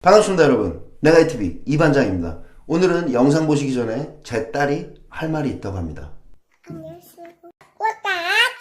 반갑습니다 여러분, 내가이TV 이반장입니다. 오늘은 영상 보시기 전에 제 딸이 할 말이 있다고 합니다. 안녕하세요. 구독과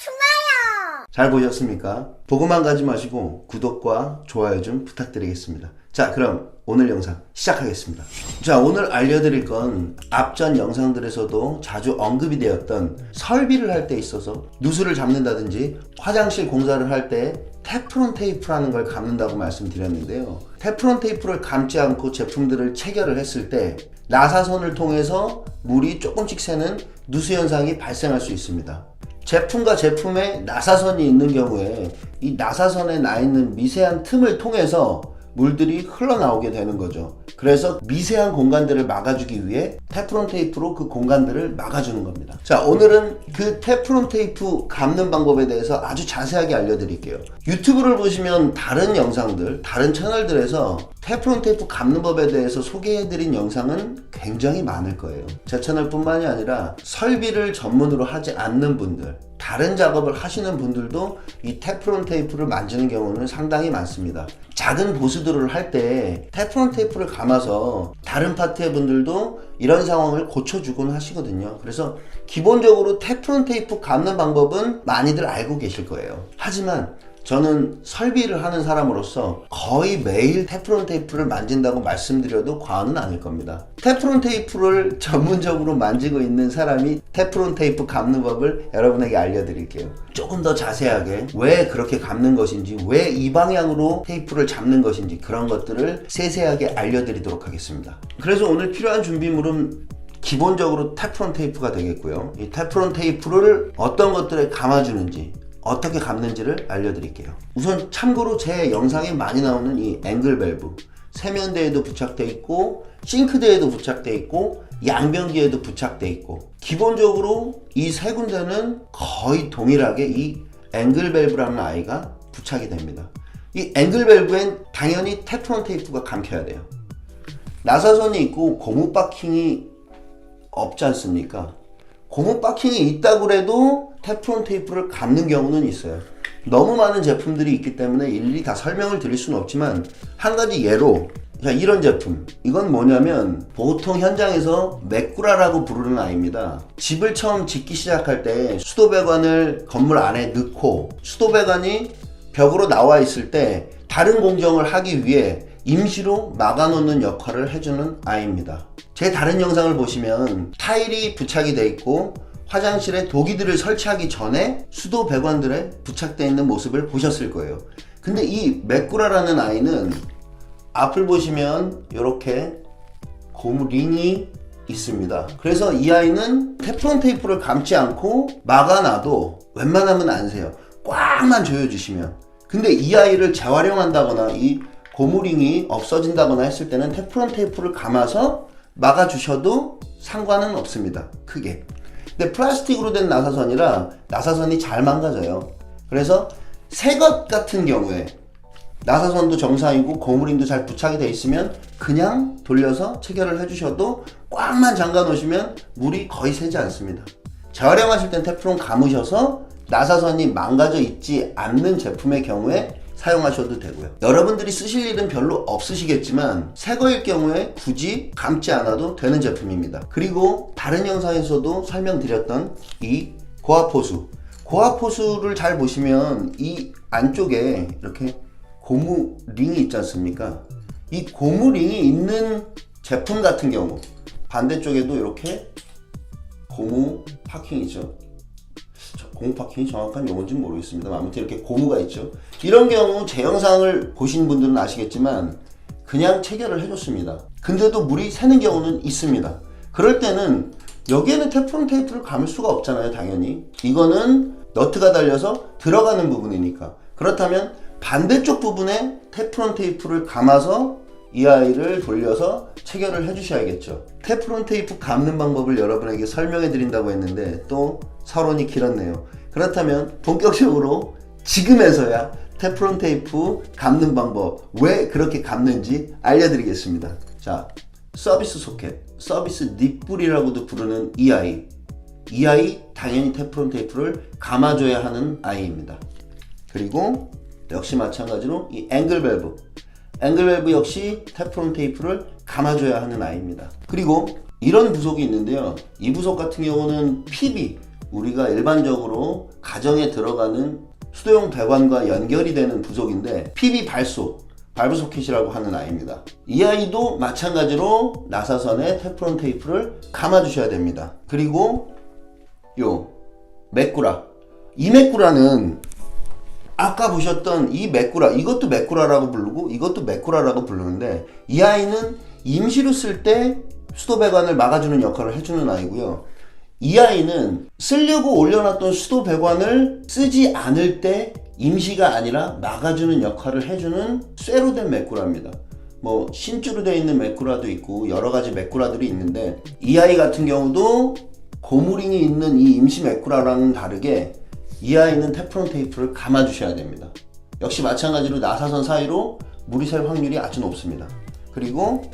좋아요. 잘 보셨습니까? 보고만 가지 마시고 구독과 좋아요 좀 부탁드리겠습니다. 자, 그럼 오늘 영상 시작하겠습니다. 자, 오늘 알려드릴 건 앞전 영상들에서도 자주 언급이 되었던 설비를 할 때 있어서 누수를 잡는다든지 화장실 공사를 할 때 테프론 테이프라는 걸 감는다고 말씀드렸는데요. 테프론 테이프를 감지 않고 제품들을 체결을 했을 때 나사선을 통해서 물이 조금씩 새는 누수 현상이 발생할 수 있습니다. 제품과 제품에 나사선이 있는 경우에 이 나사선에 나 있는 미세한 틈을 통해서 물들이 흘러나오게 되는 거죠. 그래서 미세한 공간들을 막아주기 위해 테프론 테이프로 그 공간들을 막아주는 겁니다. 자, 오늘은 그 테프론 테이프 감는 방법에 대해서 아주 자세하게 알려드릴게요. 유튜브를 보시면 다른 영상들, 다른 채널들에서 테프론 테이프 감는 법에 대해서 소개해드린 영상은 굉장히 많을 거예요. 제 채널뿐만이 아니라 설비를 전문으로 하지 않는 분들, 다른 작업을 하시는 분들도 이 테프론 테이프를 만지는 경우는 상당히 많습니다. 작은 보수들을 할 때 테프론 테이프를 감아서 다른 파트의 분들도 이런 상황을 고쳐주곤 하시거든요. 그래서 기본적으로 테프론 테이프 감는 방법은 많이들 알고 계실 거예요. 하지만 저는 설비를 하는 사람으로서 거의 매일 테프론 테이프를 만진다고 말씀드려도 과언은 아닐 겁니다. 테프론 테이프를 전문적으로 만지고 있는 사람이 테프론 테이프 감는 법을 여러분에게 알려드릴게요. 조금 더 자세하게 왜 그렇게 감는 것인지, 왜 이 방향으로 테이프를 잡는 것인지, 그런 것들을 세세하게 알려드리도록 하겠습니다. 그래서 오늘 필요한 준비물은 기본적으로 테프론 테이프가 되겠고요. 이 테프론 테이프를 어떤 것들에 감아주는지, 어떻게 감는지를 알려드릴게요. 우선 참고로 제 영상에 많이 나오는 이 앵글 밸브, 세면대에도 부착되어 있고 싱크대에도 부착되어 있고 양변기에도 부착되어 있고, 기본적으로 이 세 군데는 거의 동일하게 이 앵글 밸브라는 아이가 부착이 됩니다. 이 앵글 밸브엔 당연히 테프론 테이프가 감겨야 돼요. 나사선이 있고 고무 바킹이 없지 않습니까? 고무 바킹이 있다고 해도 테프론 테이프를 감는 경우는 있어요. 너무 많은 제품들이 있기 때문에 일일이 다 설명을 드릴 수는 없지만, 한 가지 예로, 자, 이런 제품, 이건 뭐냐면 보통 현장에서 메꾸라라고 부르는 아이입니다. 집을 처음 짓기 시작할 때 수도배관을 건물 안에 넣고 수도배관이 벽으로 나와 있을 때 다른 공정을 하기 위해 임시로 막아놓는 역할을 해주는 아이입니다. 제 다른 영상을 보시면 타일이 부착이 되어 있고 화장실에 도기들을 설치하기 전에 수도 배관들에 부착되어 있는 모습을 보셨을 거예요. 근데 이 메꾸라라는 아이는 앞을 보시면 이렇게 고무 링이 있습니다. 그래서 이 아이는 테프론 테이프를 감지 않고 막아놔도 웬만하면 안 새요. 꽉만 조여주시면. 근데 이 아이를 재활용한다거나 이 고무링이 없어진다거나 했을 때는 테프론 테이프를 감아서 막아주셔도 상관은 없습니다. 크게. 근데 플라스틱으로 된 나사선이라 나사선이 잘 망가져요. 그래서 새 것 같은 경우에 나사선도 정상이고 고무링도 잘 부착이 되어 있으면 그냥 돌려서 체결을 해주셔도 꽉만 잠가 놓으시면 물이 거의 새지 않습니다. 재활용하실 땐 테프론 감으셔서 나사선이 망가져 있지 않는 제품의 경우에 사용하셔도 되고요. 여러분들이 쓰실 일은 별로 없으시겠지만 새 거일 경우에 굳이 감지 않아도 되는 제품입니다. 그리고 다른 영상에서도 설명드렸던 이 고압호수, 고압호수를 잘 보시면 이 안쪽에 이렇게 고무 링이 있지 않습니까? 이 고무 링이 있는 제품 같은 경우, 반대쪽에도 이렇게 고무 파킹이죠. 고무 파킹이 정확한 용어인지는 모르겠습니다. 아무튼 이렇게 고무가 있죠. 이런 경우 제 영상을 보신 분들은 아시겠지만 그냥 체결을 해줬습니다. 근데도 물이 새는 경우는 있습니다. 그럴 때는 여기에는 테프론 테이프를 감을 수가 없잖아요. 당연히 이거는 너트가 달려서 들어가는 부분이니까. 그렇다면 반대쪽 부분에 테프론 테이프를 감아서 이 아이를 돌려서 체결을 해주셔야겠죠. 테프론 테이프 감는 방법을 여러분에게 설명해 드린다고 했는데 또 서론이 길었네요. 그렇다면 본격적으로 지금에서야 테프론 테이프 감는 방법, 왜 그렇게 감는지 알려드리겠습니다. 자, 서비스 소켓, 서비스 닛불이라고도 부르는 이 아이 당연히 테프론 테이프를 감아줘야 하는 아이입니다. 그리고 역시 마찬가지로 이 앵글 밸브, 앵글 밸브 역시 테프론 테이프를 감아줘야 하는 아이입니다. 그리고 이런 부속이 있는데요. 이 부속 같은 경우는 PB, 우리가 일반적으로 가정에 들어가는 수도용 배관과 연결이 되는 부속인데 PB 발소, 발브 소켓이라고 하는 아이입니다. 이 아이도 마찬가지로 나사선에 테프론 테이프를 감아주셔야 됩니다. 그리고 요 메꾸라, 이 메꾸라는 아까 보셨던 이 메꾸라, 이것도 메꾸라라고 부르고 이것도 메꾸라라고 부르는데, 이 아이는 임시로 쓸 때 수도 배관을 막아주는 역할을 해주는 아이고요. 이 아이는 쓰려고 올려놨던 수도 배관을 쓰지 않을 때 임시가 아니라 막아주는 역할을 해주는 쇠로 된 메꾸라입니다. 뭐 신주로 되어 있는 메꾸라도 있고 여러 가지 메꾸라들이 있는데, 이 아이 같은 경우도 고무링이 있는 이 임시 메꾸라랑은 다르게 이 아이는 테프론 테이프를 감아주셔야 됩니다. 역시 마찬가지로 나사선 사이로 물이 샐 확률이 아주 높습니다. 그리고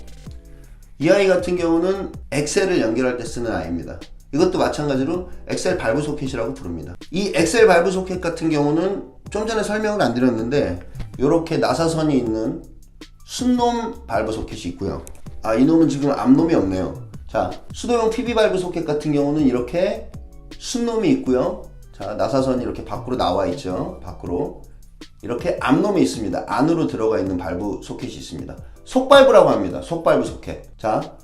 이 아이 같은 경우는 엑셀을 연결할 때 쓰는 아이입니다. 이것도 마찬가지로 엑셀 발브 소켓이라고 부릅니다. 이 엑셀 발브 소켓 같은 경우는 좀 전에 설명을 안 드렸는데, 이렇게 나사선이 있는 순놈 발브 소켓이 있고요. 아, 이놈은 지금 앞놈이 없네요. 자, 수도용 PB 발브 소켓 같은 경우는 이렇게 순놈이 있고요. 자, 나사선이 이렇게 밖으로 나와 있죠. 밖으로 이렇게 앞놈이 있습니다. 안으로 들어가 있는 발브 소켓이 있습니다. 속발브라고 합니다. 속발브 소켓. 자,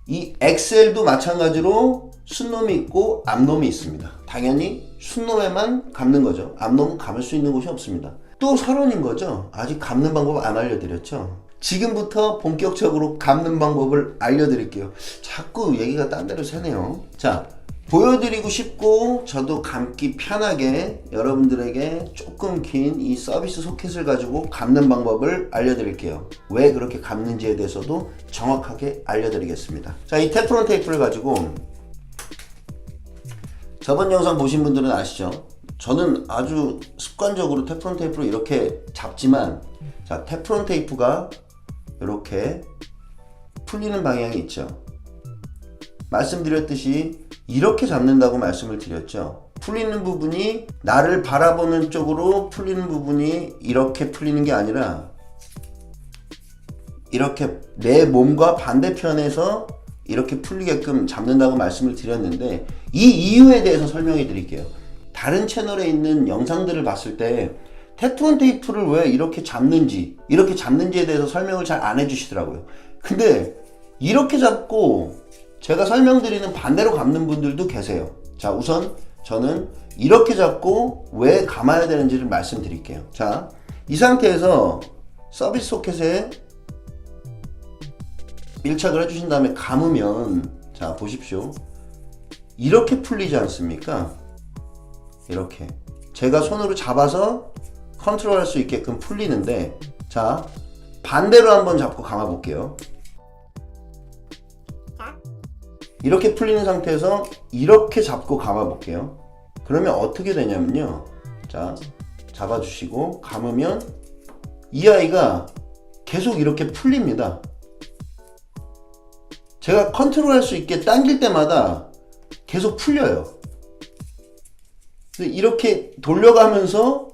이 엑셀도 마찬가지로 순놈이 있고 앞놈이 있습니다. 당연히 순놈에만 감는 거죠. 앞놈은 감을 수 있는 곳이 없습니다. 또 서론인 거죠. 아직 감는 방법 안 알려드렸죠. 지금부터 본격적으로 감는 방법을 알려드릴게요. 자꾸 얘기가 딴 데로 새네요. 자, 보여드리고 싶고 저도 감기 편하게 여러분들에게 조금 긴 이 서비스 소켓을 가지고 감는 방법을 알려드릴게요. 왜 그렇게 감는지에 대해서도 정확하게 알려드리겠습니다. 자, 이 테프론 테이프를 가지고, 저번 영상 보신 분들은 아시죠? 저는 아주 습관적으로 테프론 테이프로 이렇게 잡지만, 자, 테프론 테이프가 이렇게 풀리는 방향이 있죠. 말씀드렸듯이 이렇게 잡는다고 말씀을 드렸죠. 풀리는 부분이 나를 바라보는 쪽으로 풀리는 부분이 이렇게 풀리는 게 아니라 이렇게 내 몸과 반대편에서 이렇게 풀리게끔 잡는다고 말씀을 드렸는데, 이 이유에 대해서 설명해 드릴게요. 다른 채널에 있는 영상들을 봤을 때 테프론 테이프를 왜 이렇게 잡는지에 대해서 설명을 잘 안 해주시더라고요. 근데 이렇게 잡고 제가 설명드리는 반대로 감는 분들도 계세요. 자, 우선 저는 이렇게 잡고 왜 감아야 되는지를 말씀드릴게요. 자, 이 상태에서 서비스 소켓에 밀착을 해주신 다음에 감으면, 자, 보십시오. 이렇게 풀리지 않습니까? 이렇게 제가 손으로 잡아서 컨트롤할 수 있게끔 풀리는데, 자, 반대로 한번 잡고 감아 볼게요. 이렇게 풀리는 상태에서 이렇게 잡고 감아 볼게요. 그러면 어떻게 되냐면요, 자, 잡아주시고 감으면 이 아이가 계속 이렇게 풀립니다. 제가 컨트롤할 수 있게 당길 때마다 계속 풀려요. 이렇게 돌려가면서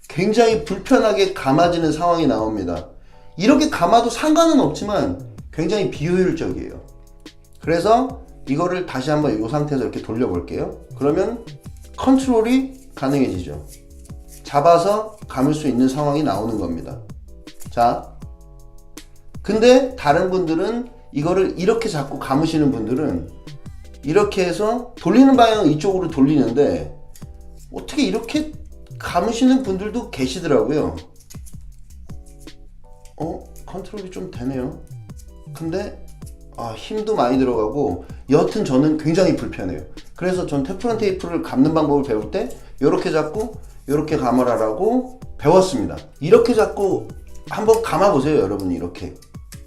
굉장히 불편하게 감아지는 상황이 나옵니다. 이렇게 감아도 상관은 없지만 굉장히 비효율적이에요. 그래서 이거를 다시 한번 이 상태에서 이렇게 돌려볼게요. 그러면 컨트롤이 가능해지죠. 잡아서 감을 수 있는 상황이 나오는 겁니다. 자, 근데 다른 분들은 이거를 이렇게 잡고 감으시는 분들은 이렇게 해서 돌리는 방향은 이쪽으로 돌리는데 어떻게 이렇게 감으시는 분들도 계시더라고요. 컨트롤이 좀 되네요. 근데 힘도 많이 들어가고 여하튼 저는 굉장히 불편해요. 그래서 전 테프론 테이프를 감는 방법을 배울 때 이렇게 잡고 이렇게 감으라라고 배웠습니다. 이렇게 잡고 한번 감아보세요, 여러분이. 이렇게.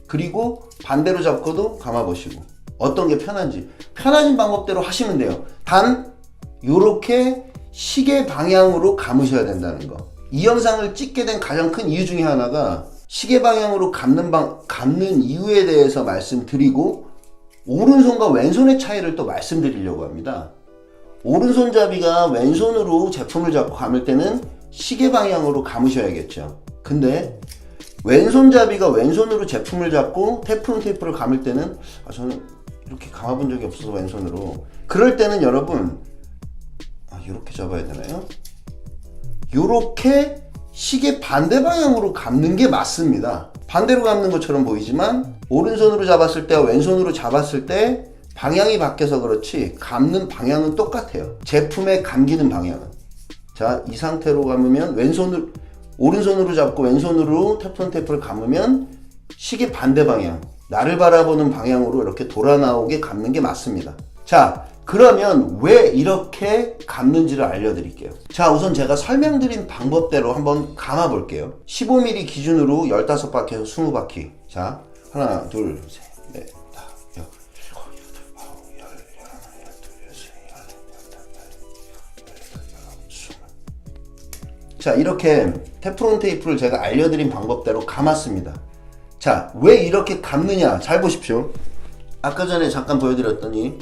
그리고 반대로 잡고도 감아보시고 어떤 게 편한지 편하신 방법대로 하시면 돼요. 단 이렇게 시계 방향으로 감으셔야 된다는 거. 이 영상을 찍게 된 가장 큰 이유 중에 하나가 시계 방향으로 감는 이유에 대해서 말씀드리고, 오른손과 왼손의 차이를 또 말씀드리려고 합니다. 오른손잡이가 왼손으로 제품을 잡고 감을 때는 시계 방향으로 감으셔야겠죠. 근데 왼손잡이가 왼손으로 제품을 잡고 테프론 테이프를 감을 때는 저는 이렇게 감아본 적이 없어서 왼손으로. 그럴 때는 여러분 이렇게 잡아야 되나요? 이렇게 시계 반대 방향으로 감는 게 맞습니다. 반대로 감는 것처럼 보이지만 오른손으로 잡았을 때와 왼손으로 잡았을 때 방향이 바뀌어서 그렇지 감는 방향은 똑같아요. 제품에 감기는 방향은. 자, 이 상태로 감으면 오른손으로 잡고 왼손으로 테프론 테이프를 감으면 시계 반대 방향, 나를 바라보는 방향으로 이렇게 돌아 나오게 감는 게 맞습니다. 자, 그러면 왜 이렇게 감는지를 알려드릴게요. 자, 우선 제가 설명드린 방법대로 한번 감아 볼게요. 15mm 기준으로 15바퀴에서 20바퀴. 자, 하나, 둘, 셋, 넷, 다, 여, 일곱, 여덟, 아홉, 열, 열하나, 열둘, 열셋, 열넷, 열다섯, 열여덟, 스물. 자, 이렇게 테프론 테이프를 제가 알려드린 방법대로 감았습니다. 자, 왜 이렇게 감느냐? 잘 보십시오. 아까 전에 잠깐 보여드렸더니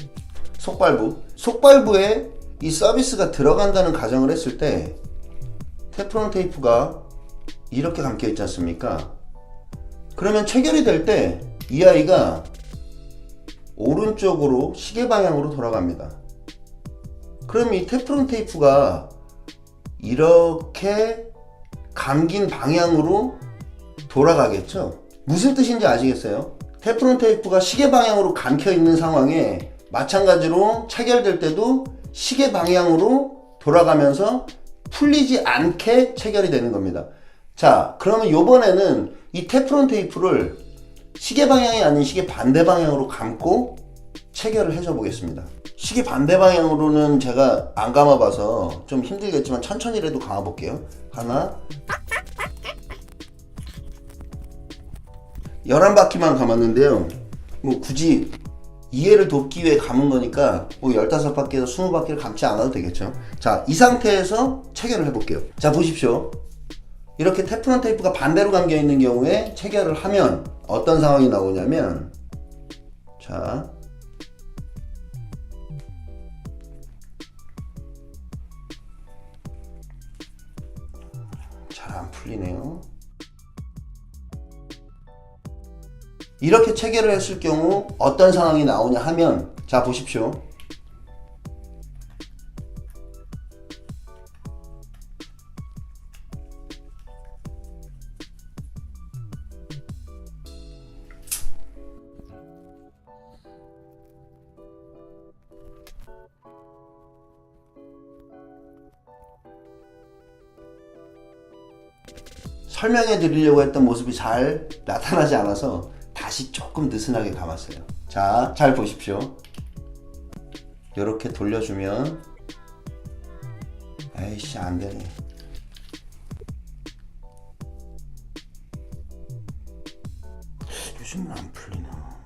속발부에 이 서비스가 들어간다는 가정을 했을 때 테프론 테이프가 이렇게 감겨 있지 않습니까? 그러면 체결이 될 때 이 아이가 오른쪽으로 시계 방향으로 돌아갑니다. 그럼 이 테프론 테이프가 이렇게 감긴 방향으로 돌아가겠죠? 무슨 뜻인지 아시겠어요? 테프론 테이프가 시계 방향으로 감겨 있는 상황에 마찬가지로 체결될 때도 시계 방향으로 돌아가면서 풀리지 않게 체결이 되는 겁니다. 자, 그러면 이번에는 이 테프론 테이프를 시계 방향이 아닌 시계 반대 방향으로 감고 체결을 해줘 보겠습니다. 시계 반대 방향으로는 제가 안 감아봐서 좀 힘들겠지만 천천히라도 감아볼게요. 하나, 11바퀴만 감았는데요. 뭐 굳이 이해를 돕기 위해 감은 거니까 뭐 15바퀴에서 20바퀴를 감지 않아도 되겠죠. 자, 이 상태에서 체결을 해볼게요. 자, 보십시오. 이렇게 테프론 테이프가 반대로 감겨 있는 경우에 체결을 하면 어떤 상황이 나오냐면, 자, 잘 안 풀리네요. 이렇게 체결을 했을 경우 어떤 상황이 나오냐 하면, 자, 보십시오. 설명해 드리려고 했던 모습이 잘 나타나지 않아서 다시 조금 느슨하게 감았어요. 자, 잘 보십시오. 이렇게 돌려주면, 에이씨, 안 되네. 요즘은 안 풀리나.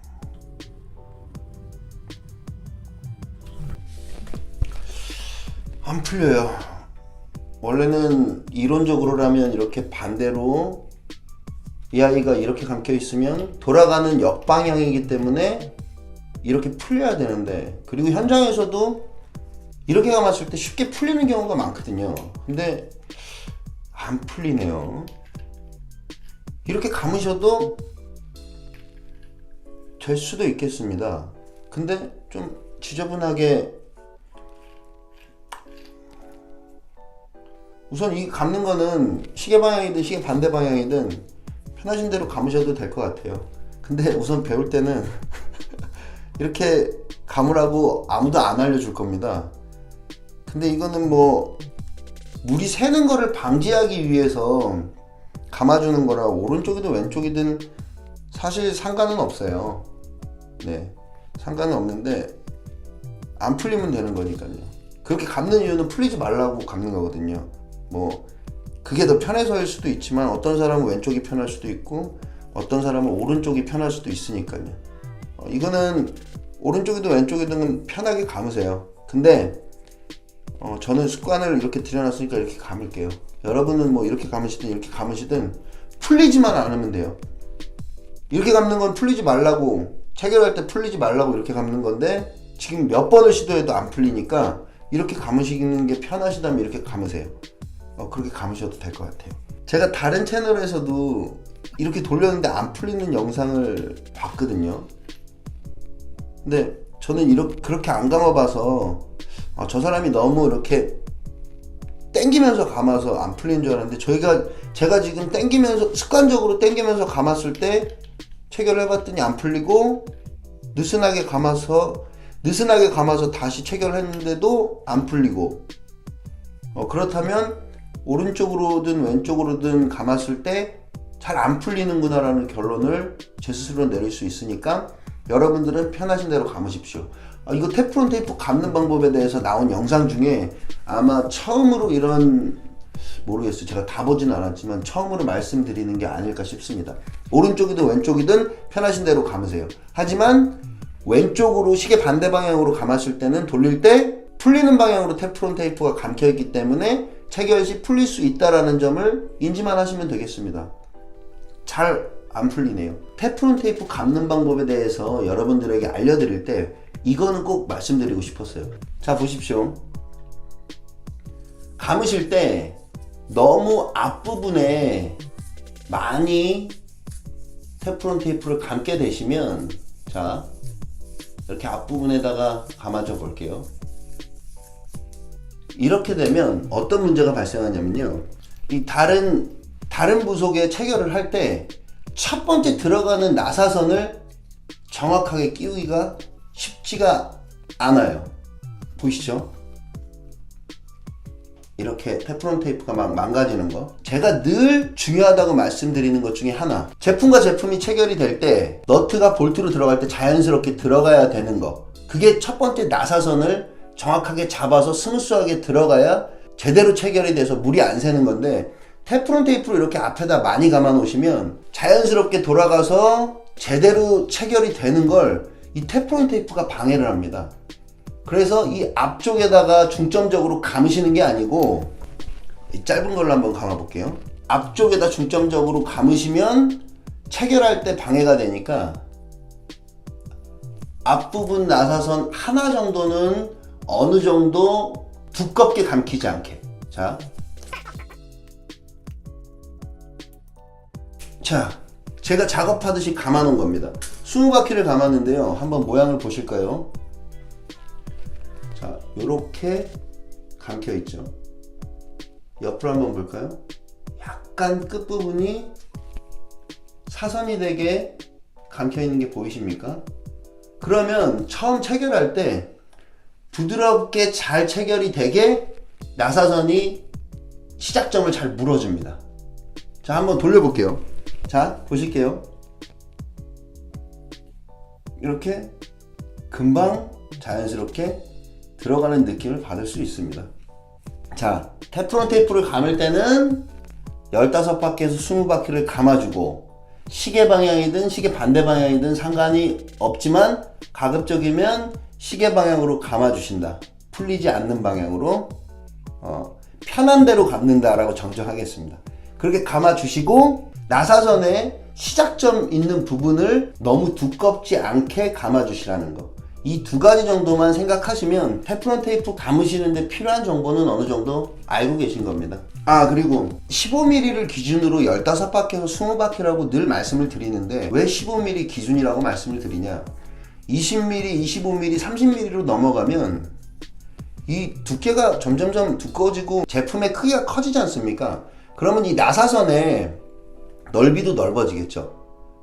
안 풀려요. 원래는 이론적으로라면 이렇게 반대로 이 아이가 이렇게 감겨 있으면 돌아가는 역방향이기 때문에 이렇게 풀려야 되는데, 그리고 현장에서도 이렇게 감았을 때 쉽게 풀리는 경우가 많거든요. 근데 안 풀리네요. 이렇게 감으셔도 될 수도 있겠습니다. 근데 좀 지저분하게, 우선 이 감는 거는 시계 방향이든 시계 반대 방향이든 편하신 대로 감으셔도 될 것 같아요. 근데 우선 배울 때는 이렇게 감으라고 아무도 안 알려줄 겁니다. 근데 이거는 뭐 물이 새는 거를 방지하기 위해서 감아주는 거라 오른쪽이든 왼쪽이든 사실 상관은 없어요. 네, 상관은 없는데 안 풀리면 되는 거니까요. 그렇게 감는 이유는 풀리지 말라고 감는 거거든요. 뭐 그게 더 편해서일 수도 있지만 어떤 사람은 왼쪽이 편할 수도 있고 어떤 사람은 오른쪽이 편할 수도 있으니까요. 이거는 오른쪽이든 왼쪽이든 편하게 감으세요. 근데 저는 습관을 이렇게 들여놨으니까 이렇게 감을게요. 여러분은 뭐 이렇게 감으시든 이렇게 감으시든 풀리지만 않으면 돼요. 이렇게 감는 건 풀리지 말라고, 체결할 때 풀리지 말라고 이렇게 감는 건데 지금 몇 번을 시도해도 안 풀리니까 이렇게 감으시는 게 편하시다면 이렇게 감으세요. 그렇게 감으셔도 될 것 같아요. 제가 다른 채널에서도 이렇게 돌렸는데 안 풀리는 영상을 봤거든요. 근데 저는 그렇게 안 감아봐서 저 사람이 너무 이렇게 땡기면서 감아서 안 풀리는 줄 알았는데 제가 지금 습관적으로 땡기면서 감았을 때 체결을 해봤더니 안 풀리고, 느슨하게 감아서 다시 체결을 했는데도 안 풀리고, 그렇다면 오른쪽으로든 왼쪽으로든 감았을 때 잘 안 풀리는구나 라는 결론을 제 스스로 내릴 수 있으니까 여러분들은 편하신 대로 감으십시오. 이거 테프론 테이프 감는 방법에 대해서 나온 영상 중에 아마 처음으로 모르겠어요. 제가 다 보진 않았지만 처음으로 말씀드리는 게 아닐까 싶습니다. 오른쪽이든 왼쪽이든 편하신 대로 감으세요. 하지만 왼쪽으로 시계 반대 방향으로 감았을 때는 돌릴 때 풀리는 방향으로 테프론 테이프가 감겨있기 때문에 체결 시 풀릴 수 있다는 점을 인지만 하시면 되겠습니다. 잘 안 풀리네요. 테프론 테이프 감는 방법에 대해서 여러분들에게 알려드릴 때 이거는 꼭 말씀드리고 싶었어요. 자, 보십시오. 감으실 때 너무 앞부분에 많이 테프론 테이프를 감게 되시면, 자, 이렇게 앞부분에다가 감아줘 볼게요. 이렇게 되면 어떤 문제가 발생하냐면요, 이 다른 부속에 체결을 할 때 첫 번째 들어가는 나사선을 정확하게 끼우기가 쉽지가 않아요. 보이시죠? 이렇게 테프론 테이프가 막 망가지는 거. 제가 늘 중요하다고 말씀드리는 것 중에 하나, 제품과 제품이 체결이 될 때 너트가 볼트로 들어갈 때 자연스럽게 들어가야 되는 거, 그게 첫 번째 나사선을 정확하게 잡아서 스무스하게 들어가야 제대로 체결이 돼서 물이 안 새는 건데, 테프론 테이프로 이렇게 앞에다 많이 감아 놓으시면 자연스럽게 돌아가서 제대로 체결이 되는 걸 이 테프론 테이프가 방해를 합니다. 그래서 이 앞쪽에다가 중점적으로 감으시는 게 아니고, 이 짧은 걸로 한번 감아 볼게요. 앞쪽에다 중점적으로 감으시면 체결할 때 방해가 되니까 앞부분 나사선 하나 정도는 어느 정도 두껍게 감기지 않게. 자, 제가 작업하듯이 감아 놓은 겁니다. 20바퀴를 감았는데요. 한번 모양을 보실까요? 자, 요렇게 감겨 있죠. 옆으로 한번 볼까요? 약간 끝부분이 사선이 되게 감겨 있는 게 보이십니까? 그러면 처음 체결할 때 부드럽게 잘 체결이 되게 나사선이 시작점을 잘 물어줍니다. 자, 한번 돌려볼게요. 자, 보실게요. 이렇게 금방 자연스럽게 들어가는 느낌을 받을 수 있습니다. 자, 테프론 테이프를 감을 때는 15바퀴에서 20바퀴를 감아주고, 시계 방향이든 시계 반대 방향이든 상관이 없지만 가급적이면 시계 방향으로 감아주신다. 풀리지 않는 방향으로 편한 대로 감는다라고 정정하겠습니다. 그렇게 감아주시고, 나사선의 시작점 있는 부분을 너무 두껍지 않게 감아주시라는 거. 이 두 가지 정도만 생각하시면 테프론 테이프 감으시는데 필요한 정보는 어느 정도 알고 계신 겁니다. 그리고 15mm를 기준으로 15바퀴에서 20바퀴라고 늘 말씀을 드리는데, 왜 15mm 기준이라고 말씀을 드리냐, 20mm, 25mm, 30mm로 넘어가면 이 두께가 점점점 두꺼워지고 제품의 크기가 커지지 않습니까? 그러면 이 나사선의 넓이도 넓어지겠죠.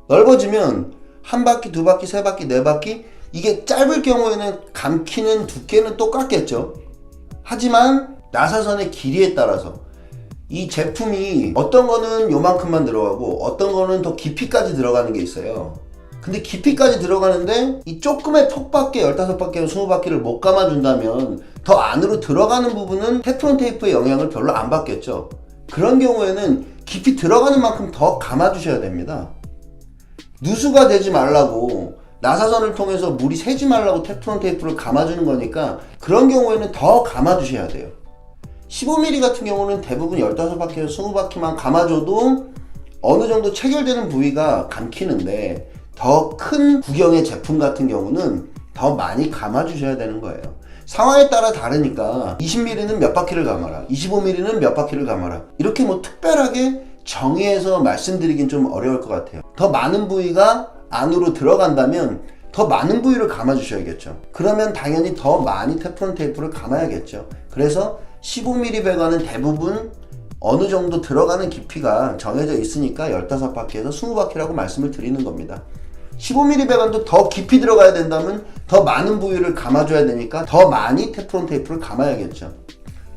넓어지면 한 바퀴, 두 바퀴, 세 바퀴, 네 바퀴, 이게 짧을 경우에는 감기는 두께는 똑같겠죠. 하지만 나사선의 길이에 따라서 이 제품이 어떤 거는 요만큼만 들어가고 어떤 거는 더 깊이까지 들어가는 게 있어요. 근데 깊이까지 들어가는데 이 조금의 폭밖에 15바퀴나 20바퀴를 못 감아준다면 더 안으로 들어가는 부분은 테프론 테이프의 영향을 별로 안 받겠죠. 그런 경우에는 깊이 들어가는 만큼 더 감아주셔야 됩니다. 누수가 되지 말라고, 나사선을 통해서 물이 새지 말라고 테프론 테이프를 감아주는 거니까 그런 경우에는 더 감아주셔야 돼요. 15mm 같은 경우는 대부분 15바퀴에서 20바퀴만 감아줘도 어느 정도 체결되는 부위가 감기는데, 더 큰 구경의 제품 같은 경우는 더 많이 감아주셔야 되는 거예요. 상황에 따라 다르니까 20mm는 몇 바퀴를 감아라, 25mm는 몇 바퀴를 감아라, 이렇게 뭐 특별하게 정의해서 말씀드리긴 좀 어려울 것 같아요. 더 많은 부위가 안으로 들어간다면 더 많은 부위를 감아주셔야겠죠. 그러면 당연히 더 많이 테프론 테이프를 감아야겠죠. 그래서 15mm 배관은 대부분 어느 정도 들어가는 깊이가 정해져 있으니까 15바퀴에서 20바퀴라고 말씀을 드리는 겁니다. 15mm 배관도 더 깊이 들어가야 된다면 더 많은 부위를 감아줘야 되니까 더 많이 테프론 테이프를 감아야겠죠.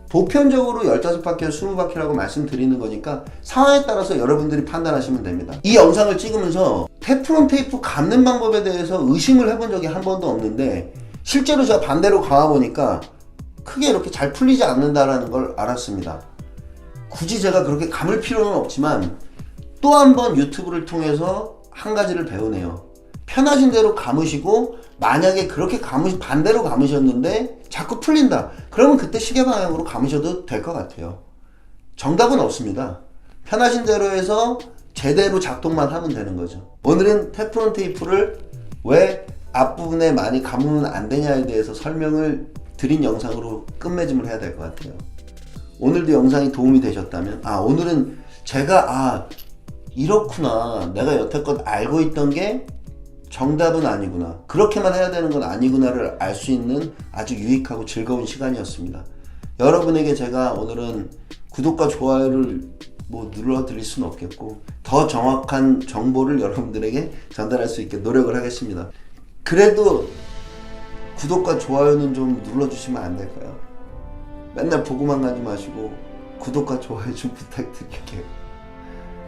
보편적으로 15바퀴에서 20바퀴라고 말씀드리는 거니까 상황에 따라서 여러분들이 판단하시면 됩니다. 이 영상을 찍으면서 테프론 테이프 감는 방법에 대해서 의심을 해본 적이 한 번도 없는데 실제로 제가 반대로 감아보니까 크게 이렇게 잘 풀리지 않는다는 걸 알았습니다. 굳이 제가 그렇게 감을 필요는 없지만 또 한 번 유튜브를 통해서 한 가지를 배우네요. 편하신 대로 감으시고 만약에 그렇게 반대로 감으셨는데 자꾸 풀린다. 그러면 그때 시계 방향으로 감으셔도 될 것 같아요. 정답은 없습니다. 편하신 대로 해서 제대로 작동만 하면 되는 거죠. 오늘은 테프론 테이프를 왜 앞부분에 많이 감으면 안 되냐에 대해서 설명을 드린 영상으로 끝맺음을 해야 될 것 같아요. 오늘도 영상이 도움이 되셨다면 오늘은 제가 이렇구나, 내가 여태껏 알고 있던 게 정답은 아니구나, 그렇게만 해야 되는 건 아니구나를 알 수 있는 아주 유익하고 즐거운 시간이었습니다. 여러분에게 제가 오늘은 구독과 좋아요를 눌러드릴 수는 없겠고 더 정확한 정보를 여러분들에게 전달할 수 있게 노력을 하겠습니다. 그래도 구독과 좋아요는 좀 눌러주시면 안 될까요? 맨날 보고만 가지 마시고 구독과 좋아요 좀 부탁드릴게요.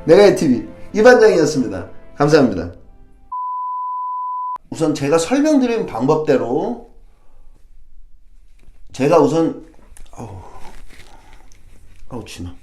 메가이TV 이반장이었습니다. 감사합니다. 우선 제가 설명드린 방법대로 제가 우선 진아